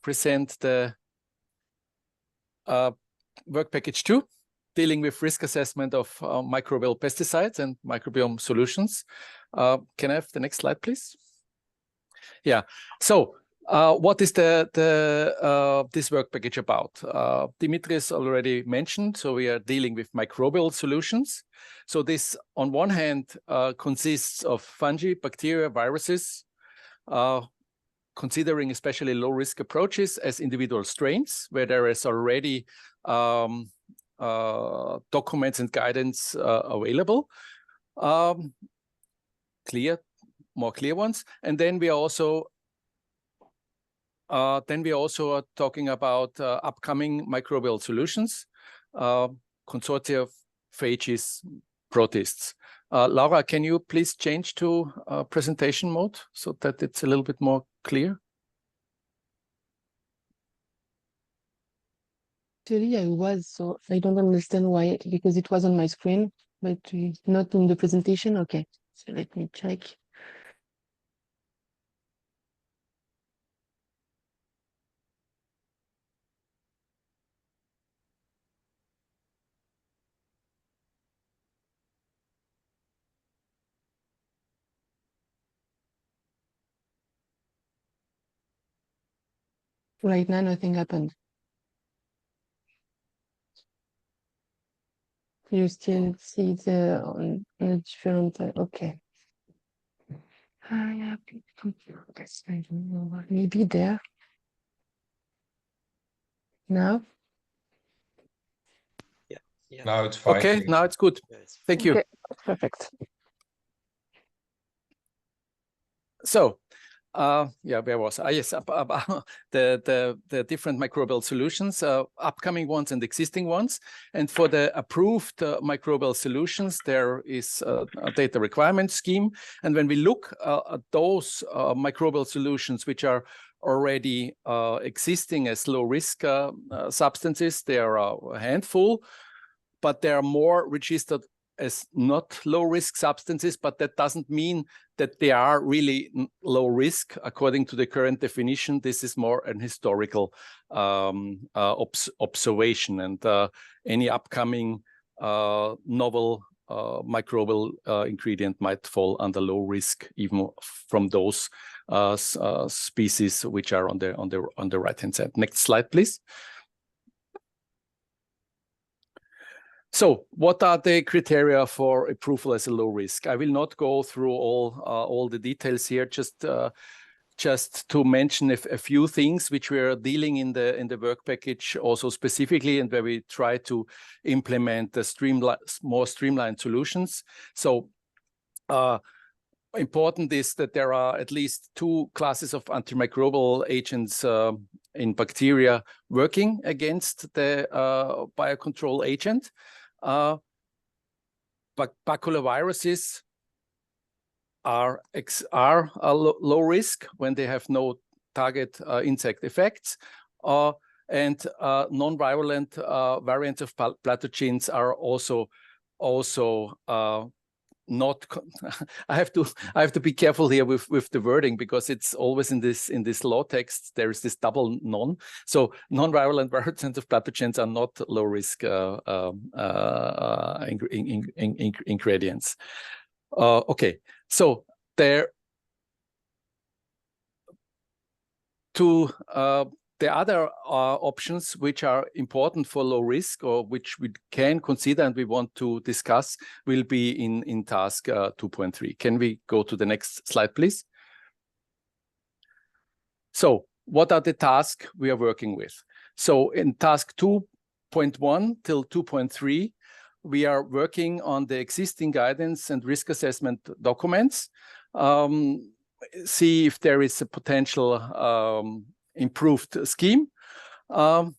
present the work package 2, dealing with risk assessment of microbial pesticides and microbiome solutions. Can I have the next slide, please? Yeah. So what is this work package about? Dimitris already mentioned. So we are dealing with microbial solutions. So this, on one hand, consists of fungi, bacteria, viruses, considering especially low-risk approaches as individual strains, where there is already documents and guidance available, more clear ones. And then we are also talking about upcoming microbial solutions, consortia of phages, protists. Laura, can you please change to presentation mode so that it's a little bit more clear? Actually, I was, so I don't understand why, because it was on my screen, but not in the presentation. Okay, so let me check. Right now, nothing happened. You still see the on a different, okay. I don't know, maybe there. Now? Yeah. Now it's fine. Okay, now it's good. Thank you. Okay, perfect. So, yeah, where was I? Yes, about the different microbial solutions, upcoming ones and existing ones. And for the approved microbial solutions, there is a data requirement scheme. And when we look at those microbial solutions which are already existing as low-risk substances, there are a handful, but there are more registered as not low-risk substances, but that doesn't mean that they are really low risk. According to the current definition, this is more an historical observation, and any upcoming novel microbial ingredient might fall under low risk, even from those species which are on the right-hand side. Next slide, please. So what are the criteria for approval as a low risk? I will not go through all the details here, just to mention a few things which we are dealing in the work package also specifically, and where we try to implement the more streamlined solutions. So important is that there are at least 2 classes of antimicrobial agents in bacteria working against the biocontrol agent. Baculoviruses are low risk when they have no target insect effects, and non-virulent variants of pathogens are also not. I have to be careful here with the wording, because it's always in this law text there is this double non. So non-virulent variants of pathogens are not low risk ingredients. Okay, so there the other options which are important for low risk, or which we can consider and we want to discuss, will be in task 2.3. Can we go to the next slide, please? So what are the tasks we are working with? So in task 2.1 till 2.3, we are working on the existing guidance and risk assessment documents. See if there is a potential improved scheme. Task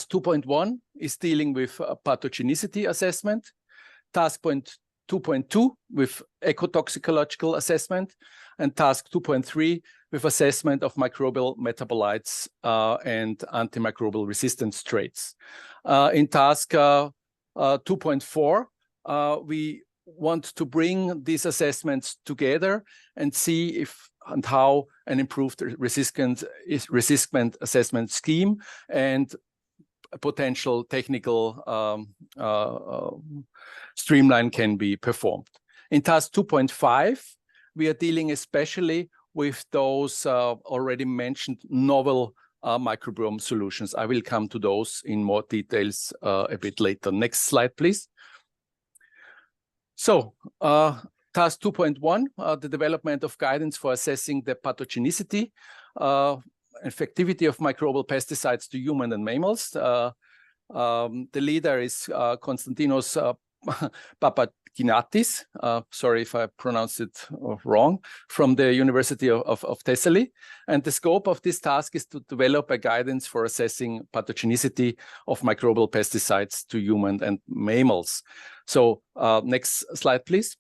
2.1 is dealing with pathogenicity assessment. Task 2.2 with ecotoxicological assessment, and task 2.3 with assessment of microbial metabolites and antimicrobial resistance traits. In task 2.4, we want to bring these assessments together and see if and how an improved resistance assessment scheme and a potential technical streamline can be performed. In task 2.5, we are dealing especially with those already mentioned novel microbiome solutions. I will come to those in more details a bit later. Next slide, please. So, task 2.1, the development of guidance for assessing the pathogenicity, effectivity of microbial pesticides to human and mammals. The leader is Konstantinos Papaginatis, sorry if I pronounced it wrong, from the University of Thessaly. And the scope of this task is to develop a guidance for assessing pathogenicity of microbial pesticides to human and mammals. So next slide, please.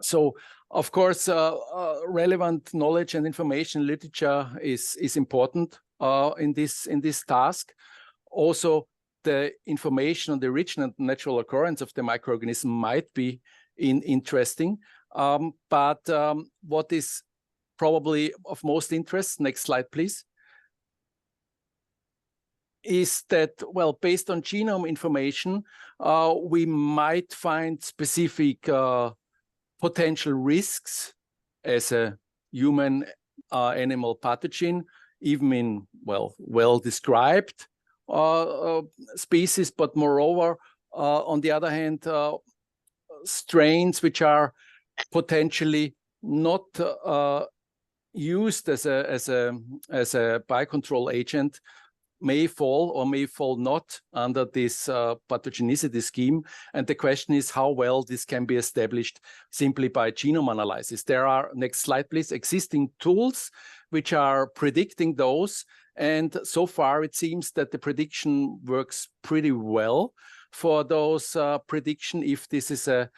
So, of course, relevant knowledge and information literature is important in this task. Also, the information on the origin and natural occurrence of the microorganism might be interesting. But what is probably of most interest, next slide, please, is that, well, based on genome information, we might find specific potential risks as a human animal pathogen, even in, well described species, but moreover, on the other hand, strains which are potentially not used as a biocontrol agent may fall or may fall not under this pathogenicity scheme. And the question is how well this can be established simply by genome analysis. There are, next slide please, existing tools which are predicting those. And so far it seems that the prediction works pretty well for those prediction if this is a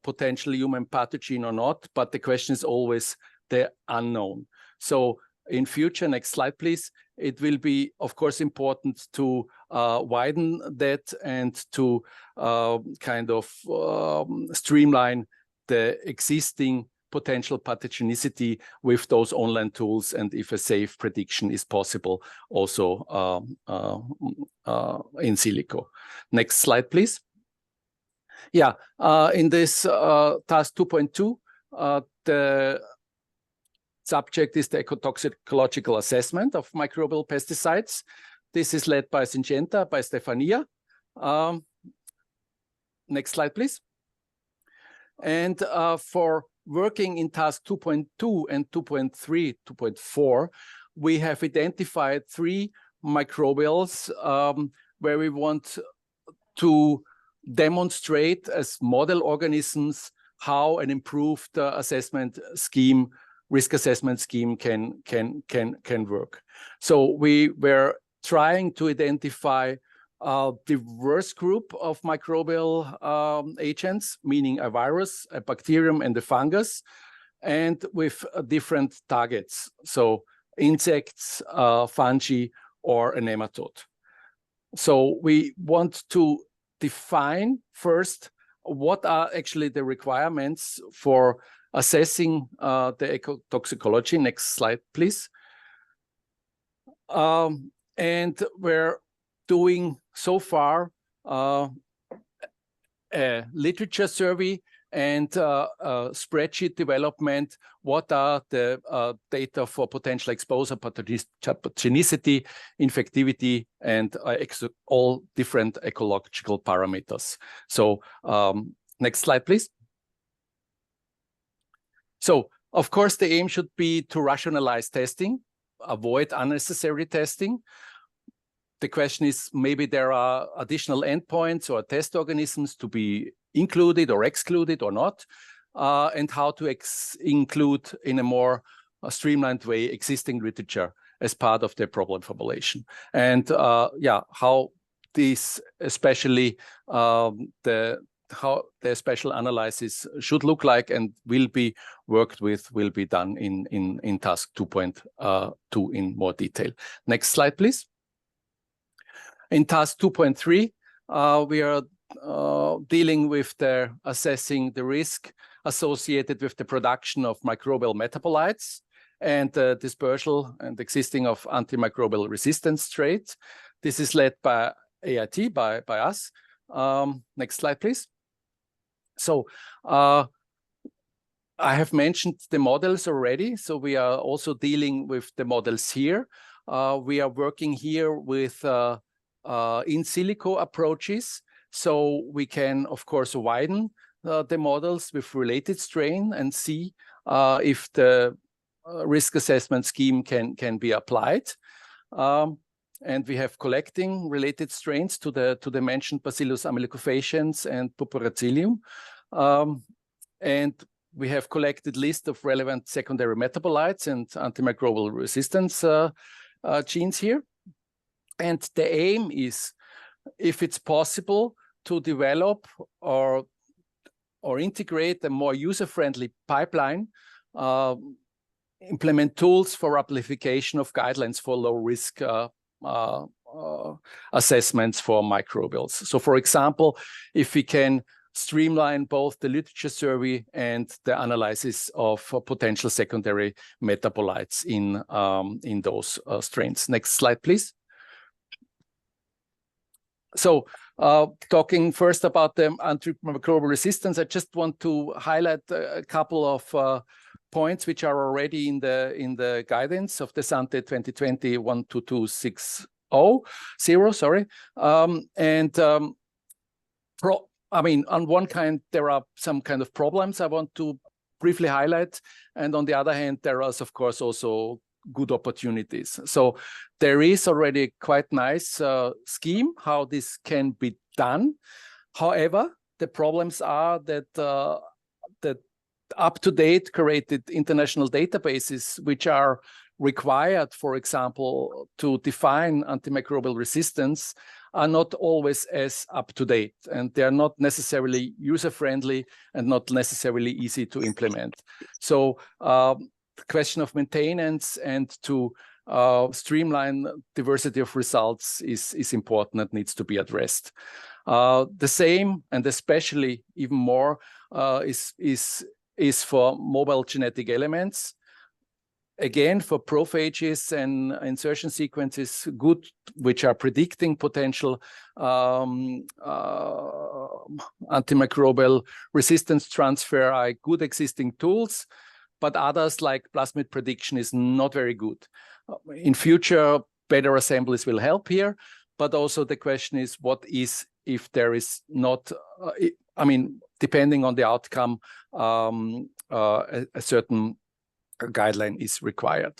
potential human pathogen or not. But the question is always the unknown. So in future, next slide please, it will be, of course, important to widen that and to kind of streamline the existing potential pathogenicity with those online tools, and if a safe prediction is possible, also in silico. Next slide, please. Yeah, in this task 2.2, the subject is the ecotoxicological assessment of microbial pesticides. This is led by Syngenta, by Stefania. Next slide, please. And for working in task 2.2 and 2.3, 2.4, we have identified 3 microbials where we want to demonstrate as model organisms how an improved assessment scheme, risk assessment scheme can work. So we were trying to identify a diverse group of microbial agents, meaning a virus, a bacterium, and a fungus, and with different targets. So insects, fungi, or a nematode. So we want to define first what are actually the requirements for assessing the ecotoxicology. Next slide, please. And we're doing so far a literature survey and spreadsheet development. What are the data for potential exposure, pathogenicity, infectivity, and all different ecological parameters. So next slide, please. So, of course, the aim should be to rationalize testing, avoid unnecessary testing. The question is, maybe there are additional endpoints or test organisms to be included or excluded or not, and how to include in a more streamlined way existing literature as part of the problem formulation. And yeah, how this, especially how the special analysis should look like and will be worked with, will be done in task 2.2 in more detail. Next slide, please. In task 2.3, we are dealing with assessing the risk associated with the production of microbial metabolites and dispersal and existing of antimicrobial resistance traits. This is led by AIT, by us. Next slide, please. So I have mentioned the models already. So we are also dealing with the models here. We are working here with in silico approaches. So we can, of course, widen the models with related strain and see if the risk assessment scheme can be applied. And we have collecting related strains to the mentioned Bacillus ameliocofaciens and Puporacillium. And we have collected list of relevant secondary metabolites and antimicrobial resistance genes here. And the aim is, if it's possible, to develop or integrate a more user-friendly pipeline, implement tools for amplification of guidelines for low-risk assessments for microbials. So, for example, if we can streamline both the literature survey and the analysis of potential secondary metabolites in those strains. Next slide, please. So, talking first about the antimicrobial resistance, I just want to highlight a couple of points which are already in the guidance of the SANTE 2020-12260. Sorry, I mean, on one hand, there are some kind of problems I want to briefly highlight, and on the other hand, there are, of course, also good opportunities. So there is already quite nice scheme how this can be done. However, the problems are that that up-to-date created international databases which are required, for example, to define antimicrobial resistance are not always as up-to-date, and they are not necessarily user-friendly and not necessarily easy to implement. So the question of maintenance and to streamline diversity of results is important and needs to be addressed. The same, and especially even more, is for mobile genetic elements. Again, for prophages and insertion sequences, good, which are predicting potential antimicrobial resistance transfer, are good existing tools, but others like plasmid prediction is not very good. In future, better assemblies will help here, but also the question is, what is if there is not, I mean, depending on the outcome, a certain guideline is required.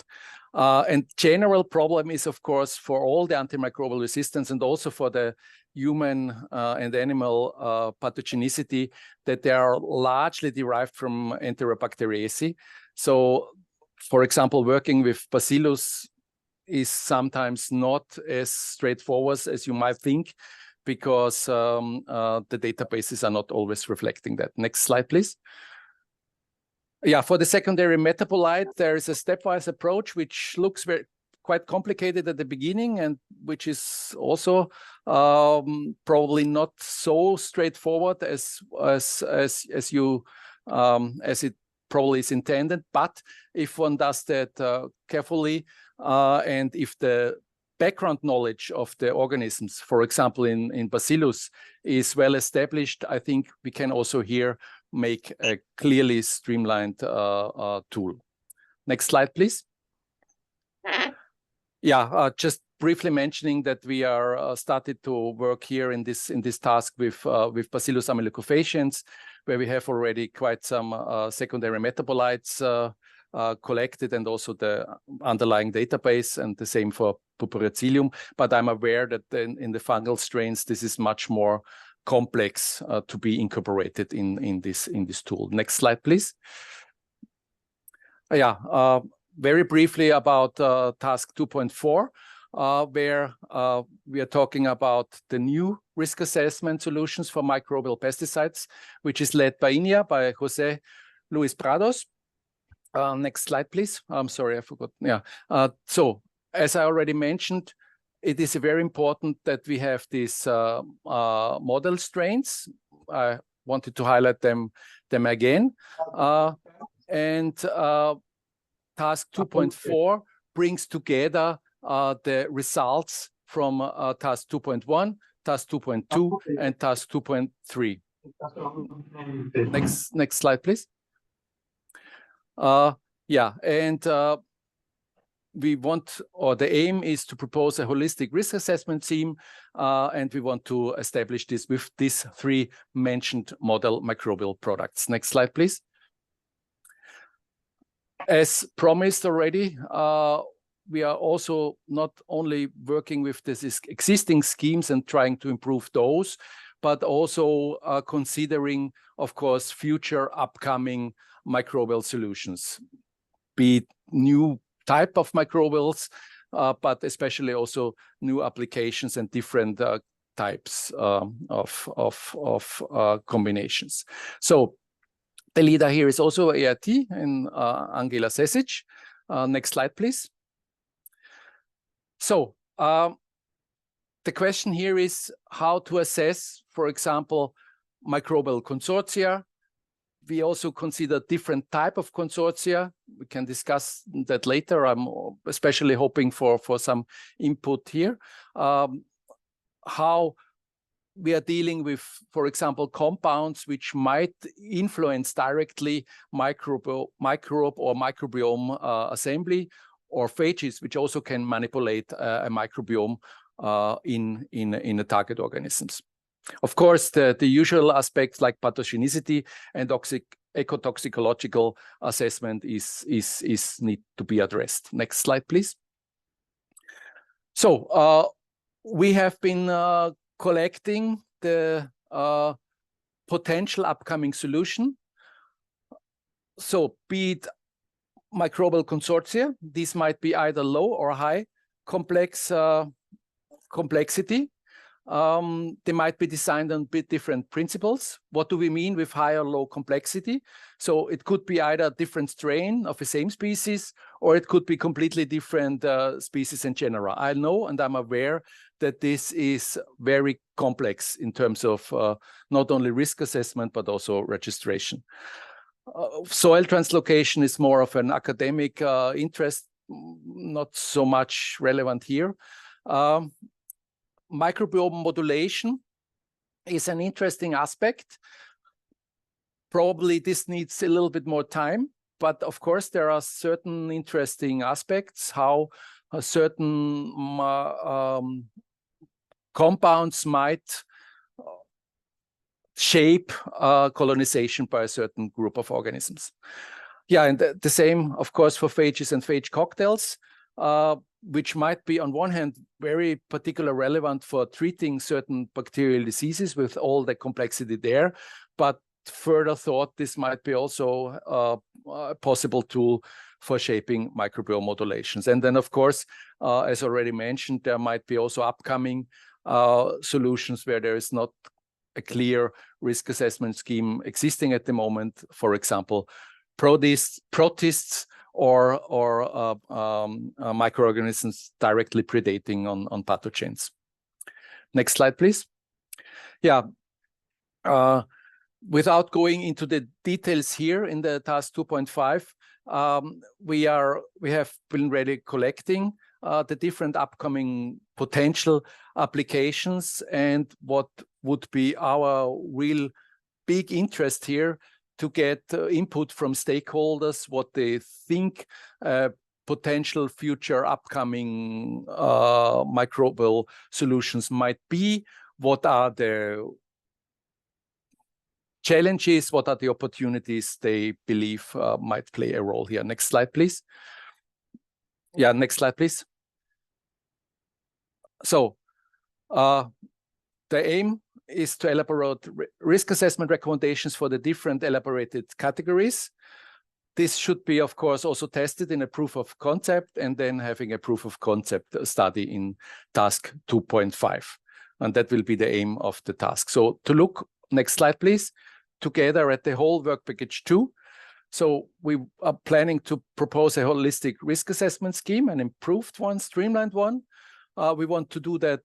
And general problem is, of course, for all the antimicrobial resistance and also for the human and animal pathogenicity, that they are largely derived from Enterobacteriaceae. So, for example, working with Bacillus is sometimes not as straightforward as you might think, because the databases are not always reflecting that. Next slide, please. Yeah, for the secondary metabolite, there is a stepwise approach which looks quite complicated at the beginning, and which is also probably not so straightforward as it probably is intended. But if one does that carefully, and if the background knowledge of the organisms, for example, in Bacillus, is well established, I think we can also here make a clearly streamlined tool. Next slide, please. Yeah, just briefly mentioning that we are started to work here in this task with Bacillus ameliocofaciens, where we have already quite some secondary metabolites collected, and also the underlying database, and the same for Puporacillium. But I'm aware that in the fungal strains, this is much more complex to be incorporated in this tool. Next slide, please. Yeah, very briefly about task 2.4, where we are talking about the new risk assessment solutions for microbial pesticides, which is led by INIA, by Jose Luis Prados. Next slide, please. I'm sorry, I forgot. Yeah. So, as I already mentioned, it is very important that we have these model strains. I wanted to highlight them again. Task 2.4 brings together the results from task 2.1, task 2.2, and task 2.3. Next slide, please. We want, or the aim is to propose a holistic risk assessment scheme, and we want to establish this with these three mentioned model microbial products. Next slide, please. As promised already, we are also not only working with these existing schemes and trying to improve those, but also considering, of course, future upcoming microbial solutions, be it new type of microbials, but especially also new applications and different types of combinations. So the leader here is also AIT and Angela Sesic. Next slide, please. So the question here is how to assess, for example, microbial consortia. We also consider different type of consortia. We can discuss that later. I'm especially hoping for some input here. How we are dealing with, for example, compounds which might influence directly microbe or microbiome assembly, or phages which also can manipulate a microbiome in the target organisms. Of course, the usual aspects like pathogenicity and ecotoxicological assessment is need to be addressed. Next slide, please. So we have been collecting the potential upcoming solution. So be it microbial consortia, these might be either low or high complexity. They might be designed on a bit different principles. What do we mean with high or low complexity? So it could be either a different strain of the same species, or it could be completely different species and genera. I know and I'm aware that this is very complex in terms of not only risk assessment, but also registration. Soil translocation is more of an academic interest, not so much relevant here. Microbiome modulation is an interesting aspect. Probably this needs a little bit more time, but of course there are certain interesting aspects, how certain compounds might shape colonization by a certain group of organisms. Yeah, and the same, of course, for phages and phage cocktails, which might be on one hand very particular relevant for treating certain bacterial diseases with all the complexity there, but further thought this might be also a possible tool for shaping microbiome modulations. And then, of course, as already mentioned, there might be also upcoming solutions where there is not a clear risk assessment scheme existing at the moment. For example, protists or microorganisms directly predating on pathogens. Next slide, please. Yeah. Without going into the details here in the task 2.5, we have been really collecting the different upcoming potential applications, and what would be our real big interest here to get input from stakeholders, what they think potential future upcoming microbial solutions might be, what are the challenges, what are the opportunities they believe might play a role here. Next slide, please. Yeah, next slide, please. So the aim is to elaborate risk assessment recommendations for the different elaborated categories. This should be, of course, also tested in a proof of concept, and then having a proof of concept study in task 2.5. And that will be the aim of the task. So to look, next slide, please, together at the whole work package 2. So we are planning to propose a holistic risk assessment scheme, an improved one, streamlined one. We want to do that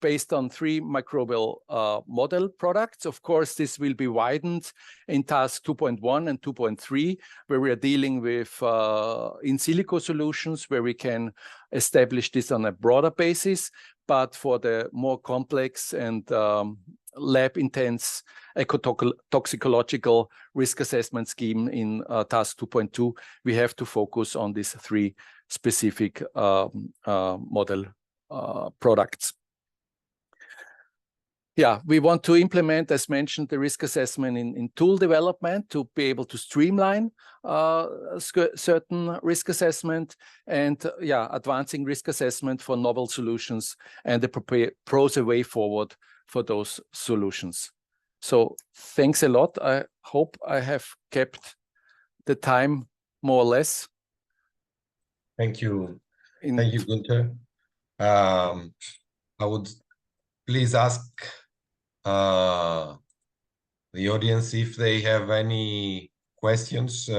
based on 3 microbial model products. Of course, this will be widened in task 2.1 and 2.3, where we are dealing with in silico solutions, where we can establish this on a broader basis. But for the more complex and lab-intense ecotoxicological risk assessment scheme in task 2.2, we have to focus on these 3 specific model products. Yeah, we want to implement, as mentioned, the risk assessment in tool development to be able to streamline certain risk assessment, and advancing risk assessment for novel solutions and the propose a way forward for those solutions. So thanks a lot. I hope I have kept the time more or less. Thank you. Thank you, Günther. I would please ask the audience if they have any questions.